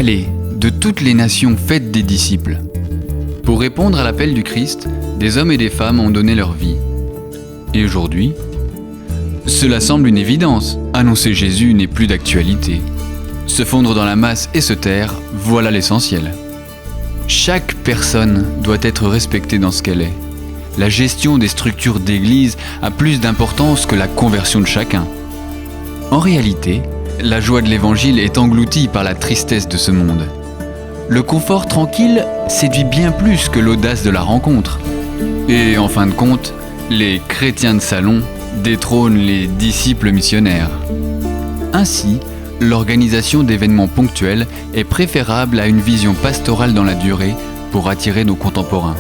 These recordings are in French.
Allez, de toutes les nations, faites des disciples. Pour répondre à l'appel du Christ, des hommes et des femmes ont donné leur vie. Et aujourd'hui, cela semble une évidence. Annoncer Jésus n'est plus d'actualité. Se fondre dans la masse et se taire, voilà l'essentiel. Chaque personne doit être respectée dans ce qu'elle est. La gestion des structures d'église a plus d'importance que la conversion de chacun. En réalité, la joie de l'évangile est engloutie par la tristesse de ce monde. Le confort tranquille séduit bien plus que l'audace de la rencontre. Et en fin de compte, les chrétiens de salon détrônent les disciples missionnaires. Ainsi, l'organisation d'événements ponctuels est préférable à une vision pastorale dans la durée pour attirer nos contemporains.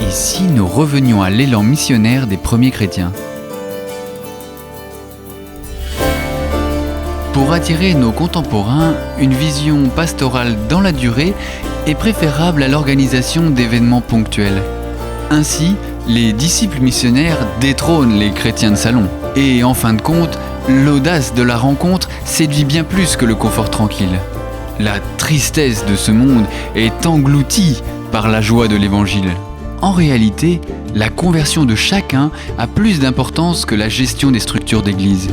Et si nous revenions à l'élan missionnaire des premiers chrétiens ? Pour attirer nos contemporains, une vision pastorale dans la durée est préférable à l'organisation d'événements ponctuels. Ainsi, les disciples missionnaires détrônent les chrétiens de salon. Et en fin de compte, l'audace de la rencontre séduit bien plus que le confort tranquille. La tristesse de ce monde est engloutie par la joie de l'évangile. En réalité, la conversion de chacun a plus d'importance que la gestion des structures d'église.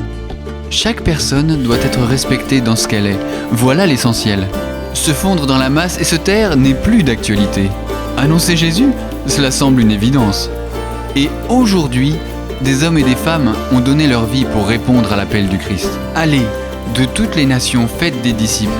Chaque personne doit être respectée dans ce qu'elle est. Voilà l'essentiel. Se fondre dans la masse et se taire n'est plus d'actualité. Annoncer Jésus, cela semble une évidence. Et aujourd'hui, des hommes et des femmes ont donné leur vie pour répondre à l'appel du Christ. Allez, de toutes les nations, faites des disciples.